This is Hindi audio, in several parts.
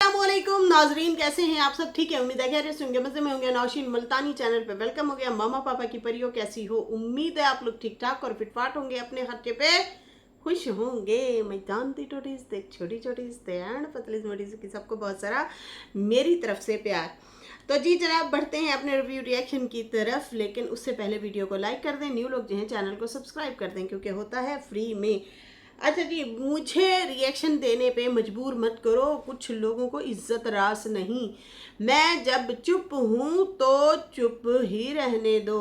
अस्सलामुअलैकुम नाजरीन, कैसे हैं आप सब? ठीक है, उम्मीद है खैरियत से होंगे, मजे में होंगे। नौशीन मुल्तानी चैनल पे वेलकम हो गया। मामा पापा की परियों कैसी हो? उम्मीद है आप लोग ठीक ठाक और फिटफाट होंगे, अपने खर्चे पे खुश होंगे। मैं जानती टोटीज थे, छोटी छोटीज थे एंड पतली मोटीज की सबको बहुत सारा मेरी तरफ से प्यार। तो जी जनाब, बढ़ते हैं अपने रिव्यू रिएक्शन की तरफ, लेकिन उससे पहले वीडियो को लाइक कर दें, न्यू लोग जो हैं चैनल को सब्सक्राइब कर दें क्योंकि होता है फ्री में। अच्छा जी, मुझे रिएक्शन देने पे मजबूर मत करो, कुछ लोगों को इज्जत रास नहीं। मैं जब चुप हूँ तो चुप ही रहने दो।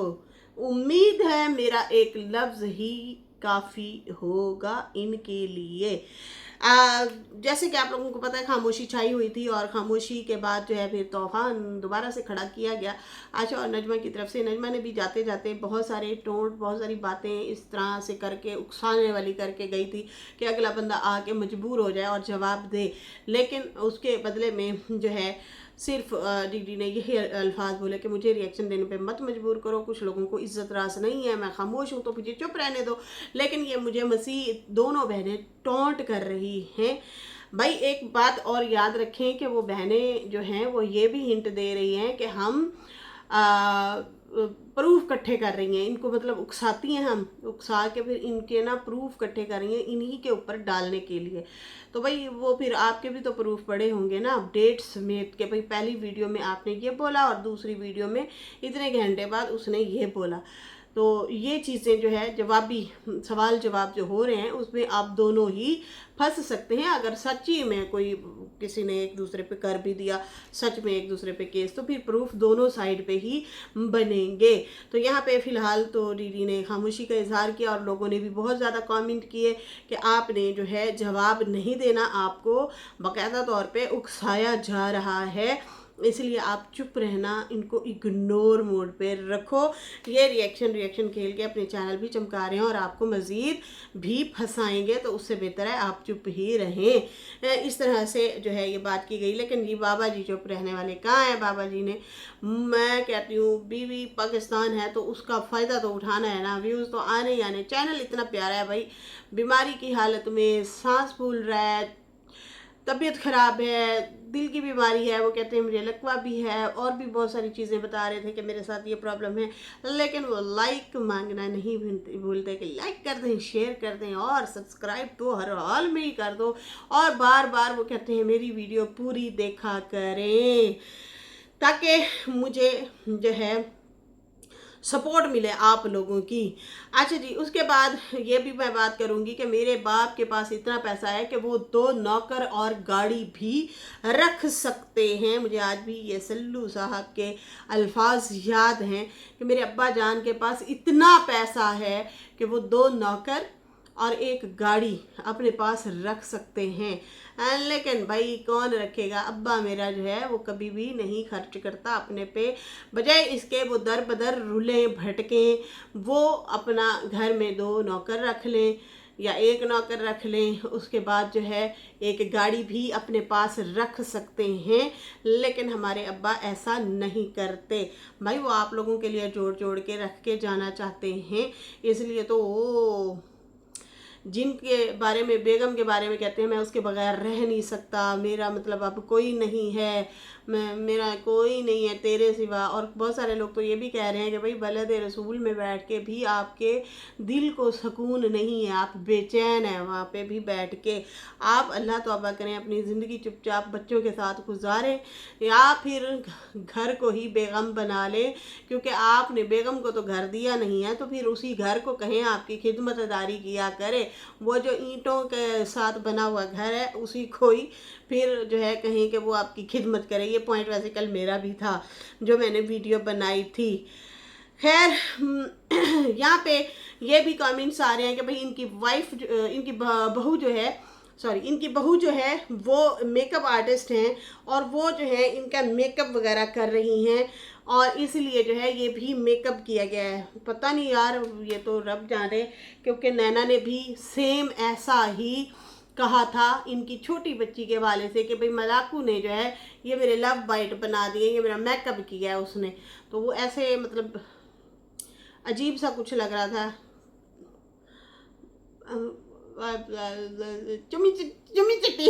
उम्मीद है मेरा एक लफ्ज ही काफी होगा इनके लिए। जैसे कि आप लोगों को पता है, खामोशी छाई हुई थी और खामोशी के बाद जो है फिर तूफान दोबारा से खड़ा किया गया आशा और नजमा की तरफ से। नजमा ने भी जाते जाते बहुत सारे टोंट, बहुत सारी बातें इस तरह से करके उकसाने वाली करके गई थी कि अगला बंदा आके मजबूर हो जाए और जवाब दे, लेकिन उसके बदले में जो है सिर्फ दीदी ने यही अल्फाज बोले कि मुझे रिएक्शन देने पे मत मजबूर करो, कुछ लोगों को इज्जत रास नहीं है, मैं खामोश हूँ तो मुझे चुप रहने दो। लेकिन ये मुझे मसीह दोनों बहनें टोंट कर रही हैं। भाई एक बात और याद रखें कि वो बहनें जो हैं वो ये भी हिंट दे रही हैं कि हम प्रूफ इकट्ठे कर रही हैं इनको, मतलब उकसाती हैं, हम उकसा के फिर इनके ना प्रूफ इकट्ठे कर रही हैं इन्हीं के ऊपर डालने के लिए। तो भाई वो फिर आपके भी तो प्रूफ पड़े होंगे ना अपडेट समेत के भाई पहली वीडियो में आपने ये बोला और दूसरी वीडियो में इतने घंटे बाद उसने ये बोला। तो ये चीज़ें जो है जवाबी सवाल जवाब जो हो रहे हैं उसमें आप दोनों ही फंस सकते हैं। अगर सच्ची में कोई किसी ने एक दूसरे पे कर भी दिया, सच में एक दूसरे पे केस, तो फिर प्रूफ दोनों साइड पे ही बनेंगे। तो यहाँ पे फिलहाल तो दीदी ने खामोशी का इजहार किया और लोगों ने भी बहुत ज़्यादा कमेंट किए कि आपने जो है जवाब नहीं देना, आपको बाकायदा तौर पे उकसाया जा रहा है, इसलिए आप चुप रहना, इनको इग्नोर मोड पे रखो। ये रिएक्शन खेल के अपने चैनल भी चमका रहे हैं और आपको मज़ीद भी फंसाएंगे, तो उससे बेहतर है आप चुप ही रहें। इस तरह से जो है ये बात की गई। लेकिन ये बाबा जी चुप रहने वाले कहाँ हैं? बाबा जी ने, मैं कहती हूँ बीवी पाकिस्तान है तो उसका फ़ायदा तो उठाना है ना, व्यूज़ तो आने ही आने। चैनल इतना प्यारा है भाई, बीमारी की हालत में सांस फूल रहा है, तबीयत ख़राब है, दिल की बीमारी है, वो कहते हैं मुझे लकवा भी है, और भी बहुत सारी चीज़ें बता रहे थे कि मेरे साथ ये प्रॉब्लम है, लेकिन वो लाइक मांगना नहीं भूलते कि लाइक कर दें, शेयर कर दें और सब्सक्राइब तो हर हाल में ही कर दो। और बार बार वो कहते हैं मेरी वीडियो पूरी देखा करें ताकि मुझे जो है सपोर्ट मिले आप लोगों की। अच्छा जी, उसके बाद ये भी मैं बात करूंगी कि मेरे बाप के पास इतना पैसा है कि वो 2 नौकर और गाड़ी भी रख सकते हैं। मुझे आज भी ये सल्लू साहब के अल्फाज याद हैं कि मेरे अब्बा जान के पास इतना पैसा है कि वो 2 नौकर और एक गाड़ी अपने पास रख सकते हैं। लेकिन भाई कौन रखेगा? अब्बा मेरा जो है वो कभी भी नहीं खर्च करता अपने पे, बजाय इसके वो दर बदर रुलें भटकें, वो अपना घर में 2 नौकर रख लें या एक नौकर रख लें, उसके बाद जो है एक गाड़ी भी अपने पास रख सकते हैं। लेकिन हमारे अब्बा ऐसा नहीं करते भाई, वो आप लोगों के लिए जोड़ जोड़ के रख के जाना चाहते हैं। इसलिए तो वो जिनके बारे में, बेगम के बारे में कहते हैं मैं उसके बगैर रह नहीं सकता, मेरा मतलब अब कोई नहीं है, मेरा कोई नहीं है तेरे सिवा। और बहुत सारे लोग तो ये भी कह रहे हैं कि भाई बलद रसूल में बैठ के भी आपके दिल को सुकून नहीं है, आप बेचैन हैं वहाँ पे भी बैठ के। आप अल्लाह तौबा करें, अपनी ज़िंदगी चुपचाप बच्चों के साथ गुजारें या फिर घर को ही बेगम बना लें, क्योंकि आपने बेगम को तो घर दिया नहीं है, तो फिर उसी घर को कहें आपकी खिदमतदारी किया करे। वो जो ईंटों के साथ बना हुआ घर है उसी को ही फिर जो है कहीं कि वो आपकी खिदमत करे। ये पॉइंट वैसे कल मेरा भी था जो मैंने वीडियो बनाई थी। खैर यहाँ पे ये भी कमेंट्स आ रहे हैं कि भाई इनकी वाइफ, इनकी बहू जो है, सॉरी इनकी बहू जो है वो मेकअप आर्टिस्ट हैं और वो जो है इनका मेकअप वगैरह कर रही हैं और इसलिए जो है ये भी मेकअप किया गया है। पता नहीं यार, ये तो रब जाने, क्योंकि नैना ने भी सेम ऐसा ही कहा था इनकी छोटी बच्ची के वाले से कि भाई मलाकू ने जो है ये मेरे लव बाइट बना दिए, ये मेरा मेकअप किया है उसने। तो वो ऐसे मतलब अजीब सा कुछ लग रहा था। चुमी चुमी चिट्टी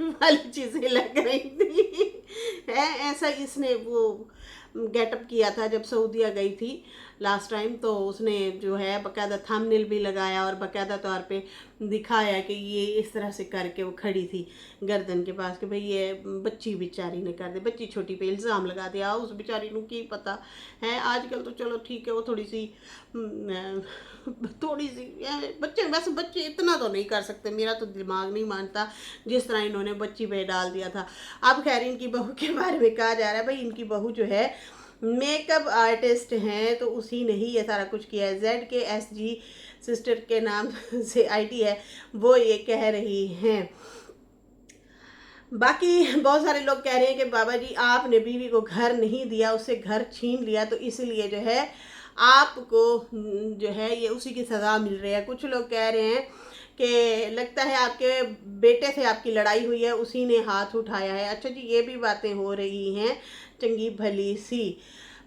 वाली चीज़ें लग रही थी है। ऐसा इसने वो गेटअप किया था जब सऊदीया गई थी लास्ट टाइम, तो उसने जो है बाकायदा थंबनेल भी लगाया और बाकायदा तौर पे दिखाया कि ये इस तरह से करके वो खड़ी थी गर्दन के पास कि भाई ये बच्ची बेचारी ने कर दे, बच्ची छोटी पे इल्ज़ाम लगा दिया, उस बेचारी को की पता है। आजकल तो चलो ठीक है, वो थोड़ी सी बच्चे, वैसे बच्चे इतना तो नहीं कर सकते, मेरा तो दिमाग नहीं मानता जिस तरह इन्होंने बच्ची पे डाल दिया था। अब खैर इनकी बहू के बारे में कहा जा रहा है, भाई इनकी बहू जो है मेकअप आर्टिस्ट हैं, तो उसी ने ही ये सारा कुछ किया है। ZKSG सिस्टर के नाम से आईडी है, वो ये कह रही हैं। बाकी बहुत सारे लोग कह रहे हैं कि बाबा जी आपने बीवी को घर नहीं दिया, उससे घर छीन लिया, तो इसलिए जो है आपको जो है ये उसी की सज़ा मिल रही है। कुछ लोग कह रहे हैं कि लगता है आपके बेटे से आपकी लड़ाई हुई है, उसी ने हाथ उठाया है। अच्छा जी, ये भी बातें हो रही हैं चंगी भली सी।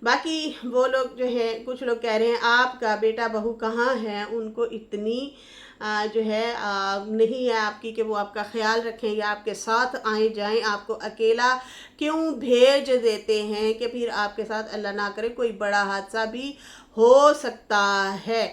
बाकी वो लोग जो है, कुछ लोग कह रहे हैं आपका बेटा बहू कहाँ है, उनको इतनी जो है नहीं है आपकी कि वो आपका ख्याल रखें या आपके साथ आए जाएं, आपको अकेला क्यों भेज देते हैं कि फिर आपके साथ अल्लाह ना करे कोई बड़ा हादसा भी हो सकता है।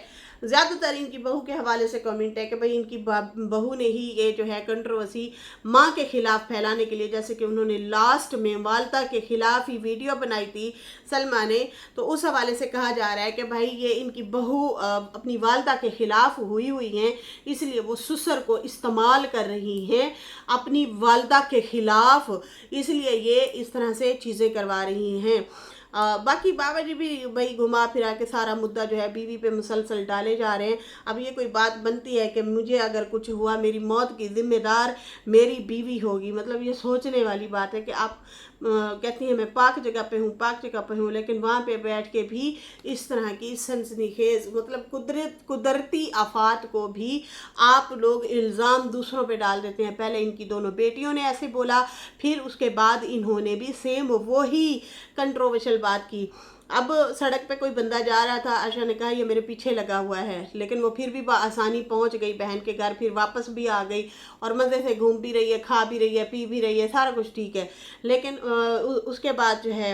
ज़्यादातर इनकी बहू के हवाले से कमेंट है कि भाई इनकी बहू ने ही ये जो है कंट्रोवर्सी माँ के ख़िलाफ़ फैलाने के लिए, जैसे कि उन्होंने लास्ट में वालदा के ख़िलाफ़ ही वीडियो बनाई थी सलमा ने, तो उस हवाले से कहा जा रहा है कि भाई ये इनकी बहू अपनी वालदा के ख़िलाफ़ हुई हैं, इसलिए वो ससुर को इस्तेमाल कर रही हैं अपनी वालदा के ख़िलाफ़, इसलिए ये इस तरह से चीज़ें करवा रही हैं। बाकी बाबा जी भी भाई घुमा फिरा के सारा मुद्दा जो है बीवी पे मुसलसल डाले जा रहे हैं। अब ये कोई बात बनती है कि मुझे अगर कुछ हुआ मेरी मौत की जिम्मेदार मेरी बीवी होगी, मतलब ये सोचने वाली बात है कि आप कहती हैं मैं पाक जगह पे हूँ, पाक जगह पे हूँ, लेकिन वहाँ पे बैठ के भी इस तरह की सनसनीखेज मतलब कुदरती आफात को भी आप लोग इल्ज़ाम दूसरों पे डाल देते हैं। पहले इनकी दोनों बेटियों ने ऐसे बोला, फिर उसके बाद इन्होंने भी सेम वही कंट्रोवर्शियल बात की। अब सड़क पे कोई बंदा जा रहा था, आशा ने कहा ये मेरे पीछे लगा हुआ है, लेकिन वो फिर भी आसानी पहुंच गई बहन के घर, फिर वापस भी आ गई और मज़े से घूम भी रही है, खा भी रही है, पी भी रही है, सारा कुछ ठीक है। लेकिन उसके बाद जो है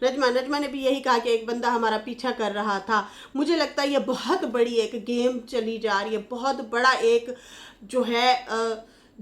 नजमा ने भी यही कहा कि एक बंदा हमारा पीछा कर रहा था। मुझे लगता है ये बहुत बड़ी एक गेम चली जा रही है, बहुत बड़ा एक जो है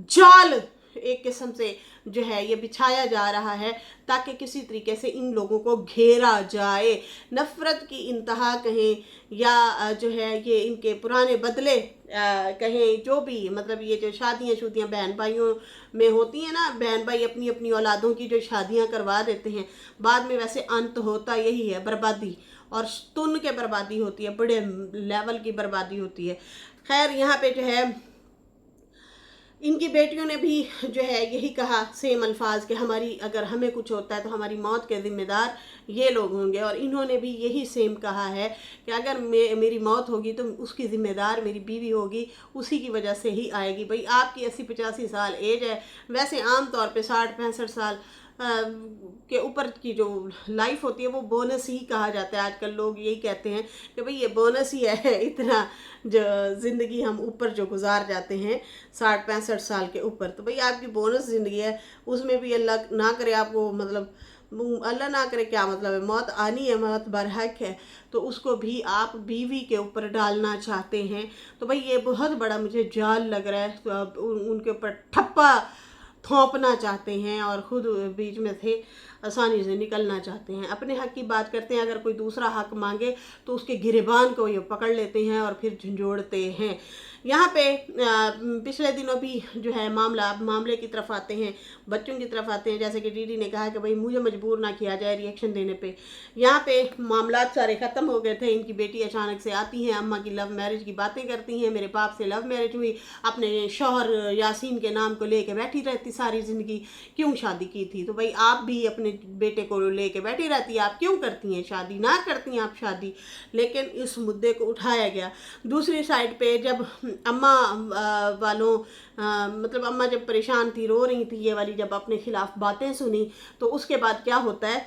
जाल एक किस्म से जो है ये बिछाया जा रहा है ताकि किसी तरीके से इन लोगों को घेरा जाए, नफ़रत की इंतहा कहें या जो है ये इनके पुराने बदले कहें, जो भी मतलब ये जो शादियाँ बहन भाइयों में होती हैं ना, बहन भाई अपनी अपनी औलादों की जो शादियाँ करवा देते हैं, बाद में वैसे अंत होता यही है बर्बादी, और तुन के बर्बादी होती है, बड़े लेवल की बर्बादी होती है। खैर यहाँ पे जो है इनकी बेटियों ने भी जो है यही कहा सेम अल्फाज कि हमारी अगर हमें कुछ होता है तो हमारी मौत के ज़िम्मेदार ये लोग होंगे, और इन्होंने भी यही सेम कहा है कि अगर मेरी मौत होगी तो उसकी ज़िम्मेदार मेरी बीवी होगी, उसी की वजह से ही आएगी। भाई आपकी 80-85 साल एज है, वैसे आम तौर पे 60-65 साल के ऊपर की जो लाइफ होती है वो बोनस ही कहा जाता है। आजकल लोग यही कहते हैं कि भाई ये बोनस ही है, इतना जो ज़िंदगी हम ऊपर जो गुजार जाते हैं 60-65 साल के ऊपर, तो भाई आपकी बोनस ज़िंदगी है, उसमें भी अल्लाह ना करे आपको मतलब अल्लाह ना करे क्या मतलब है, मौत आनी है, मौत बरहक है, तो उसको भी आप बीवी के ऊपर डालना चाहते हैं। तो भाई ये बहुत बड़ा मुझे जाल लग रहा है, तो उनके ऊपर ठप्पा थोपना चाहते हैं और ख़ुद बीच में से आसानी से निकलना चाहते हैं। अपने हक की बात करते हैं, अगर कोई दूसरा हक मांगे तो उसके गिरेबान को ये पकड़ लेते हैं और फिर झंझोड़ते हैं। यहाँ पे पिछले दिनों भी जो है मामले की तरफ आते हैं, बच्चों की तरफ आते हैं, जैसे कि दीदी ने कहा कि भाई मुझे मजबूर ना किया जाए रिएक्शन देने पे। यहाँ पे मामला सारे ख़त्म हो गए थे, इनकी बेटी अचानक से आती हैं, अम्मा की लव मैरिज की बातें करती हैं, मेरे बाप से लव मैरिज हुई, अपने शौहर यासीन के नाम को लेके बैठी रहती सारी ज़िंदगी, क्यों शादी की थी? तो भाई आप भी अपने बेटे को लेके बैठी रहती है, आप क्यों करती हैं शादी? ना करती हैं आप शादी, लेकिन इस मुद्दे को उठाया गया। दूसरी साइड पे जब अम्मा वालों मतलब अम्मा जब परेशान थी, रो रही थी, ये वाली जब अपने खिलाफ बातें सुनी, तो उसके बाद क्या होता है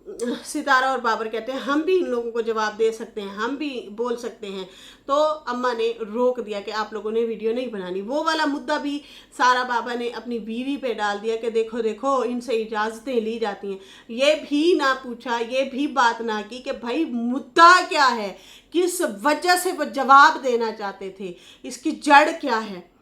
सितारा और बाबर कहते हैं हम भी इन लोगों को जवाब दे सकते हैं, हम भी बोल सकते हैं। तो अम्मा ने रोक दिया कि आप लोगों ने वीडियो नहीं बनानी। वो वाला मुद्दा भी सारा बाबा ने अपनी बीवी पे डाल दिया कि देखो देखो इनसे इजाज़तें ली जाती हैं। ये भी ना पूछा, ये भी बात ना की कि भाई मुद्दा क्या है, किस वजह से वो जवाब देना चाहते थे, इसकी जड़ क्या है,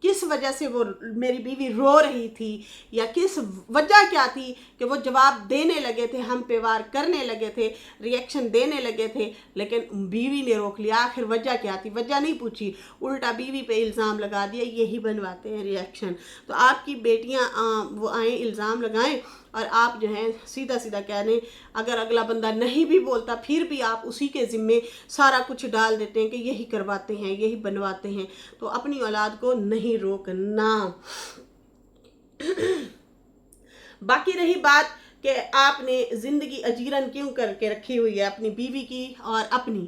किस वजह से वो मेरी बीवी रो रही थी, या किस वजह क्या थी कि वो जवाब देने लगे थे, हम पे वार करने लगे थे, रिएक्शन देने लगे थे, लेकिन बीवी ने रोक लिया। आखिर वजह क्या थी? वजह नहीं पूछी, उल्टा बीवी पे इल्ज़ाम लगा दिया। यही बनवाते हैं रिएक्शन। तो आपकी बेटियां वो आए इल्ज़ाम लगाएं और आप जो है सीधा सीधा कह दें। अगर अगला बंदा नहीं भी बोलता फिर भी आप उसी के ज़िम्मे सारा कुछ डाल देते हैं कि यही करवाते हैं, यही बनवाते हैं। तो अपनी औलाद को नहीं रोकना। बाकी रही बात कि आपने ज़िंदगी अजीरन क्यों करके रखी हुई है अपनी बीवी की और अपनी।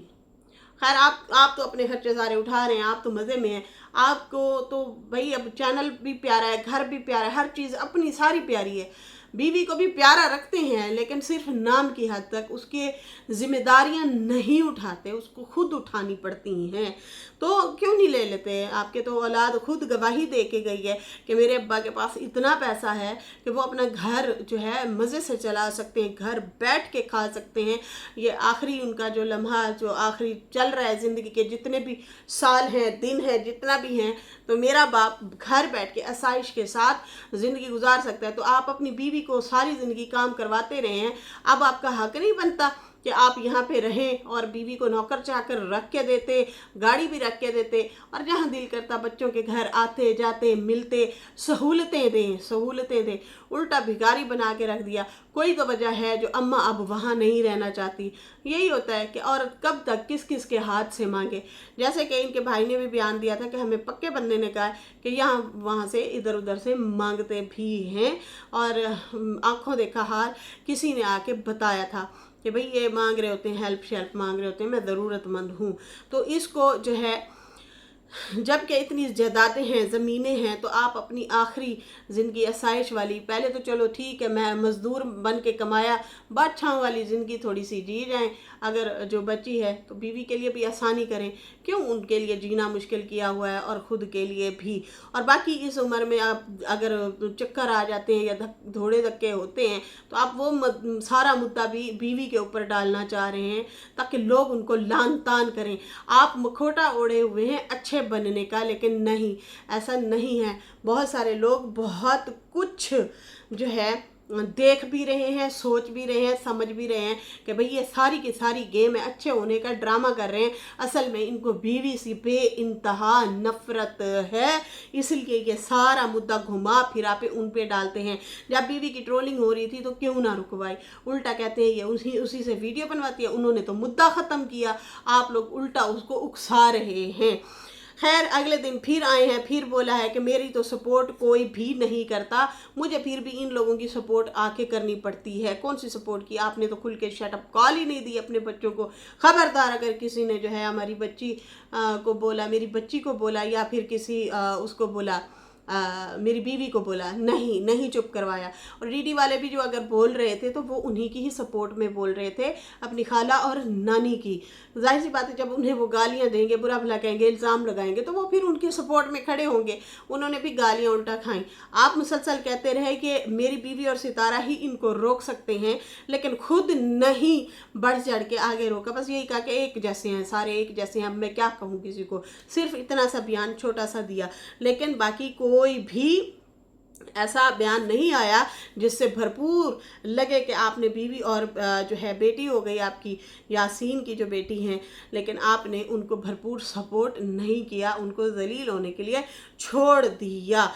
खैर आप तो अपने खर्चे सारे उठा रहे हैं, आप तो मज़े में हैं। आपको तो भाई अब चैनल भी प्यारा है, घर भी प्यारा है, हर चीज़ अपनी सारी प्यारी है। बीवी को भी प्यारा रखते हैं लेकिन सिर्फ नाम की हद तक। उसके जिम्मेदारियां नहीं उठाते, उसको खुद उठानी पड़ती हैं। तो क्यों नहीं ले लेते? आपके तो औलाद खुद गवाही दे के गई है कि मेरे अब्बा के पास इतना पैसा है कि वो अपना घर जो है मज़े से चला सकते हैं, घर बैठ के खा सकते हैं। ये आखिरी उनका जो लम्हा जो आखिरी चल रहा है ज़िंदगी के, जितने भी साल हैं, दिन हैं, जितना भी हैं, तो मेरा बाप घर बैठ के आसाइश के साथ ज़िंदगी गुजार सकता है। तो आप अपनी बीवी को सारी ज़िंदगी काम करवाते रहे हैं। अब आपका हक नहीं बनता कि आप यहाँ पे रहें और बीवी को नौकर चाकर रख के देते, गाड़ी भी रख के देते, और जहाँ दिल करता बच्चों के घर आते जाते मिलते, सहूलतें दें। उल्टा भिखारी बना के रख दिया। कोई तो वजह है जो अम्मा अब वहाँ नहीं रहना चाहती। यही होता है कि औरत कब तक किस किस के हाथ से मांगे। जैसे कि इनके भाई ने भी बयान दिया था कि हमें पक्के बंदे ने कहा कि यहाँ वहाँ से इधर उधर से मांगते भी हैं, और आंखों देखा हाल किसी ने आके बताया था कि भाई ये मांग रहे होते हैं, हेल्प शेल्प मांग रहे होते हैं, मैं ज़रूरतमंद हूँ। तो इसको जो है, जबकि इतनी जायदादें हैं, ज़मीनें हैं, तो आप अपनी आखिरी ज़िंदगी आसाइश वाली, पहले तो चलो ठीक है मैं मज़दूर बन के कमाया, बादशाहों वाली ज़िंदगी थोड़ी सी जी जाएं। अगर जो बची है तो बीवी के लिए भी आसानी करें। क्यों उनके लिए जीना मुश्किल किया हुआ है, और ख़ुद के लिए भी। और बाकी इस उम्र में आप अगर चक्कर आ जाते हैं या धोड़े धक्के होते हैं तो आप वो सारा मुद्दा भी बीवी के ऊपर डालना चाह रहे हैं ताकि लोग उनको लान तान करें। आप मुखौटा ओढ़े हुए हैं अच्छे बनने का, लेकिन नहीं, ऐसा नहीं है। बहुत सारे लोग बहुत कुछ जो है देख भी रहे हैं, सोच भी रहे हैं, समझ भी रहे हैं कि भाई ये सारी की सारी गेम है, अच्छे होने का ड्रामा कर रहे हैं। असल में इनको बीवी से बेइंतहा नफरत है, इसलिए ये सारा मुद्दा घुमा फिरा पे उन पे डालते हैं। जब बीवी की ट्रोलिंग हो रही थी तो क्यों ना रुकवाई, उल्टा कहते हैं ये उसी से वीडियो बनवाती है, उन्होंने तो मुद्दा ख़त्म किया, आप लोग उल्टा उसको उकसा रहे हैं। खैर अगले दिन फिर आए हैं, फिर बोला है कि मेरी तो सपोर्ट कोई भी नहीं करता, मुझे फिर भी इन लोगों की सपोर्ट आके करनी पड़ती है। कौन सी सपोर्ट की? आपने तो खुल के शटअप कॉल ही नहीं दी अपने बच्चों को। खबरदार अगर किसी ने जो है हमारी बच्ची को बोला, मेरी बच्ची को बोला, या फिर किसी उसको बोला, मेरी बीवी को बोला, नहीं चुप करवाया। और डीडी वाले भी जो अगर बोल रहे थे तो वो उन्हीं की ही सपोर्ट में बोल रहे थे, अपनी खाला और नानी की। जाहिर सी बात है जब उन्हें वो गालियां देंगे, बुरा भला कहेंगे, इल्ज़ाम लगाएंगे, तो वो फिर उनके सपोर्ट में खड़े होंगे। उन्होंने भी गालियां उल्टा खाई। आप मुसलसल कहते रहे कि मेरी बीवी और सितारा ही इनको रोक सकते हैं, लेकिन खुद नहीं बढ़ चढ़ के आगे रोका। बस यही कहा कि एक जैसे हैं, सारे एक जैसे हैं। अब मैं क्या कहूँ किसी को, सिर्फ इतना सा बयान छोटा सा दिया, लेकिन बाकी कोई भी ऐसा बयान नहीं आया जिससे भरपूर लगे कि आपने बीवी और जो है बेटी हो गई आपकी यासीन की जो बेटी हैं, लेकिन आपने उनको भरपूर सपोर्ट नहीं किया, उनको जलील होने के लिए छोड़ दिया।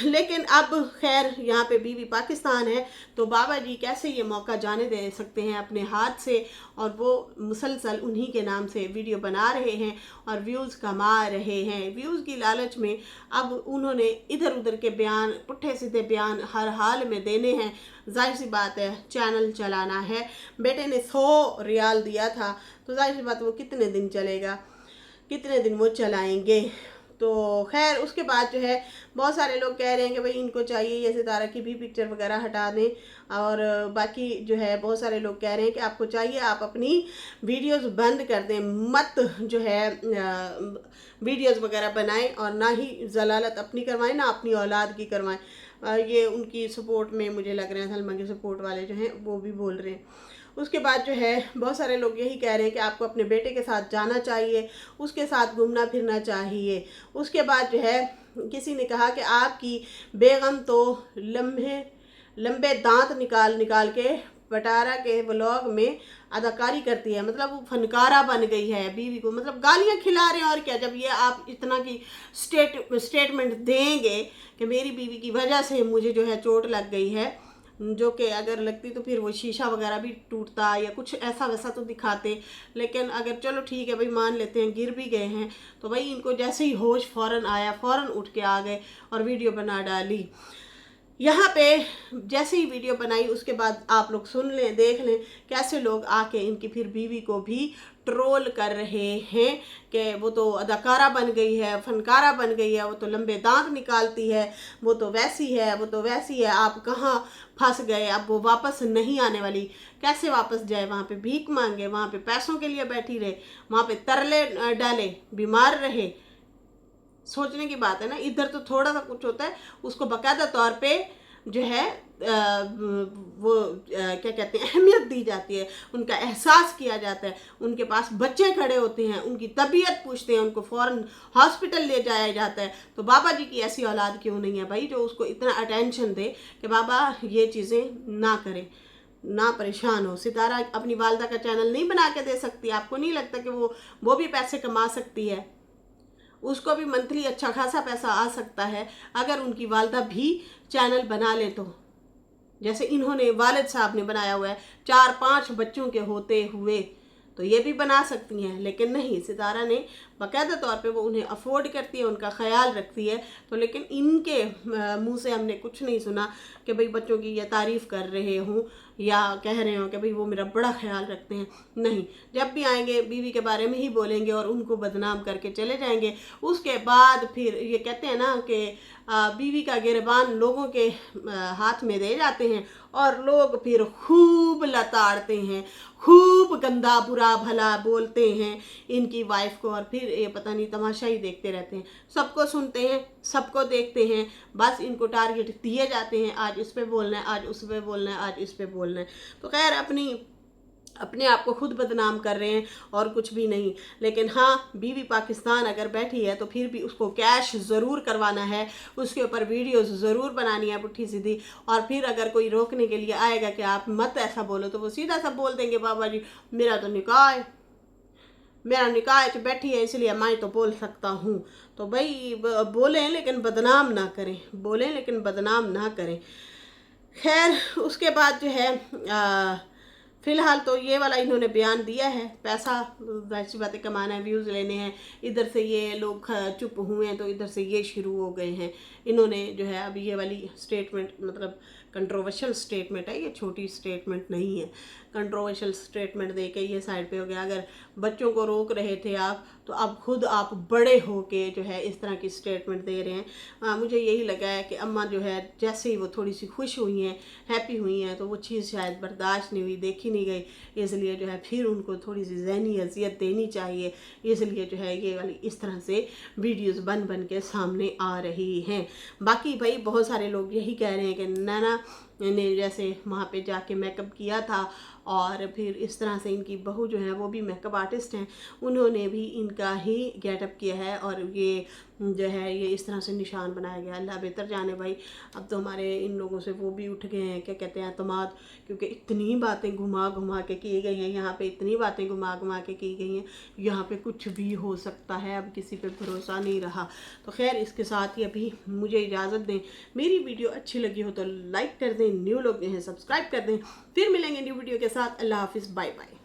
लेकिन अब खैर यहाँ पे बीवी पाकिस्तान है, तो बाबा जी कैसे ये मौका जाने दे सकते हैं अपने हाथ से, और वो मुसलसल उन्हीं के नाम से वीडियो बना रहे हैं और व्यूज़ कमा रहे हैं। व्यूज़ की लालच में अब उन्होंने इधर उधर के बयान, पुट्ठे सीधे बयान हर हाल में देने हैं। जाहिर सी बात है चैनल चलाना है। बेटे ने 100 रियाल दिया था, तो जाहिर सी बात वो कितने दिन चलेगा, कितने दिन वो चलाएंगे। तो खैर उसके बाद जो है बहुत सारे लोग कह रहे हैं कि भाई इनको चाहिए ये सितारा की भी पिक्चर वगैरह हटा दें, और बाकी जो है बहुत सारे लोग कह रहे हैं कि आपको चाहिए आप अपनी वीडियोस बंद कर दें, मत जो है वीडियोस वगैरह बनाएं और ना ही जलालत अपनी करवाएं ना अपनी औलाद की करवाएं। ये उनकी सपोर्ट में मुझे लग रहे हैं, सलमा के सपोर्ट वाले जो हैं वो भी बोल रहे हैं। उसके बाद जो है बहुत सारे लोग यही कह रहे हैं कि आपको अपने बेटे के साथ जाना चाहिए, उसके साथ घूमना फिरना चाहिए। उसके बाद जो है किसी ने कहा कि आपकी बेगम तो लंबे दांत निकाल निकाल के पटारा के व्लॉग में अदाकारी करती है, मतलब वो फनकारा बन गई है बीवी को, मतलब गालियां खिला रहे हैं। और क्या, जब ये आप इतना की स्टेटमेंट देंगे कि मेरी बीवी की वजह से मुझे जो है चोट लग गई है, जो कि अगर लगती तो फिर वो शीशा वगैरह भी टूटता या कुछ ऐसा वैसा तो दिखाते, लेकिन अगर चलो ठीक है भाई मान लेते हैं गिर भी गए हैं, तो भाई इनको जैसे ही होश फ़ौरन आया फ़ौरन उठ के आ गए और वीडियो बना डाली। यहाँ पे जैसे ही वीडियो बनाई उसके बाद आप लोग सुन लें, देख लें कैसे लोग आके इनकी फिर बीवी को भी ट्रोल कर रहे हैं कि वो तो अदाकारा बन गई है, फनकारा बन गई है, वो तो लंबे दांत निकालती है, वो तो वैसी है, वो तो वैसी है, आप कहाँ फंस गए, अब वो वापस नहीं आने वाली। कैसे वापस जाए, वहाँ पे भीख मांगे, वहाँ पे पैसों के लिए बैठी रहे, वहाँ पे तरले डाले, बीमार रहे। सोचने की बात है ना, इधर तो थोड़ा सा कुछ होता है उसको बाकायदा तौर पे जो है क्या कहते हैं अहमियत दी जाती है, उनका एहसास किया जाता है, उनके पास बच्चे खड़े होते हैं, उनकी तबीयत पूछते हैं, उनको फ़ौरन हॉस्पिटल ले जाया जाता है। तो बाबा जी की ऐसी औलाद क्यों नहीं है भाई जो उसको इतना अटेंशन दे कि बाबा ये चीज़ें ना करें, ना परेशान हो। सितारा अपनी वालदा का चैनल नहीं बना के दे सकती? आपको नहीं लगता कि वो भी पैसे कमा सकती है? उसको भी मंथली अच्छा खासा पैसा आ सकता है अगर उनकी वालदा भी चैनल बना ले तो, जैसे इन्होंने वालिद साहब ने बनाया हुआ है 4-5 बच्चों के होते हुए, तो ये भी बना सकती हैं। लेकिन नहीं, सितारा ने बाकायदा तौर पे वो उन्हें अफोर्ड करती है, उनका ख्याल रखती है। तो लेकिन इनके मुंह से हमने कुछ नहीं सुना कि भाई बच्चों की ये तारीफ़ कर रहे हूँ या कह रहे हो कि भाई वो मेरा बड़ा ख्याल रखते हैं। नहीं, जब भी आएंगे बीवी के बारे में ही बोलेंगे और उनको बदनाम करके चले जाएंगे। उसके बाद फिर ये कहते हैं ना कि बीवी का गिरबान लोगों के हाथ में दे जाते हैं और लोग फिर खूब लताड़ते हैं, खूब गंदा बुरा भला बोलते हैं इनकी वाइफ को, और फिर ये पता नहीं तमाशा ही देखते रहते हैं। सबको सुनते हैं, सबको देखते हैं, बस इनको टारगेट दिए जाते हैं, आज इस पे बोलना है, आज उस पे बोलना है, आज इस पे बोलना है। तो खैर अपने आप को खुद बदनाम कर रहे हैं और कुछ भी नहीं। लेकिन हाँ, बीवी पाकिस्तान अगर बैठी है तो फिर भी उसको कैश ज़रूर करवाना है, उसके ऊपर वीडियोस ज़रूर बनानी है पुट्ठी सीधी। और फिर अगर कोई रोकने के लिए आएगा कि आप मत ऐसा बोलो, तो वो सीधा सा बोल देंगे बाबा जी मेरा तो निकाह है, मेरा निकाह है, बैठी है इसलिए मैं तो बोल सकता हूँ। तो भाई बोलें लेकिन बदनाम ना करें, बोलें लेकिन बदनाम ना करें। खैर उसके बाद जो है फ़िलहाल तो ये वाला इन्होंने बयान दिया है, पैसा वैसी बातें कमाना है, व्यूज़ लेने हैं, इधर से ये लोग चुप हुए हैं तो इधर से ये शुरू हो गए हैं। इन्होंने जो है अभी ये वाली स्टेटमेंट, मतलब कंट्रोवर्शियल स्टेटमेंट है, ये छोटी स्टेटमेंट नहीं है, कंट्रोवर्शियल स्टेटमेंट दे के ये साइड पे हो गया। अगर बच्चों को रोक रहे थे आप, तो अब खुद आप बड़े हो के जो है इस तरह की स्टेटमेंट दे रहे हैं। मुझे यही लगा है कि अम्मा जो है जैसे ही वो थोड़ी सी खुश हुई हैं, हैप्पी हुई हैं, तो वो चीज़ शायद बर्दाश्त नहीं हुई, देखी नहीं गई, इसलिए जो है फिर उनको थोड़ी सी ज़हनी अजियत देनी चाहिए, इसलिए जो है ये वाली इस तरह से वीडियोस बन बन के सामने आ रही हैं। बाकी भाई बहुत सारे लोग यही कह रहे हैं कि नैना ने जैसे वहाँ पे जाके मेकअप किया था और फिर इस तरह से इनकी बहू जो है वो भी मेकअप आर्टिस्ट हैं, उन्होंने भी इनका ही गेटअप किया है और ये जो है ये इस तरह से निशान बनाया गया। अल्लाह बेहतर जाने भाई, अब तो हमारे इन लोगों से वो भी उठ गए हैं, क्या कहते हैं, एतमाद, क्योंकि इतनी बातें घुमा घुमा के की गई हैं यहाँ पे, इतनी बातें घुमा घुमा के की गई हैं, यहाँ पे कुछ भी हो सकता है, अब किसी पे भरोसा नहीं रहा। तो खैर इसके साथ ही अभी मुझे इजाज़त दें, मेरी वीडियो अच्छी लगी हो तो लाइक कर दें, न्यू लोग हैं सब्सक्राइब कर दें। फिर मिलेंगे न्यू वीडियो के साथ। अल्लाह हाफिज़, बाय बाय।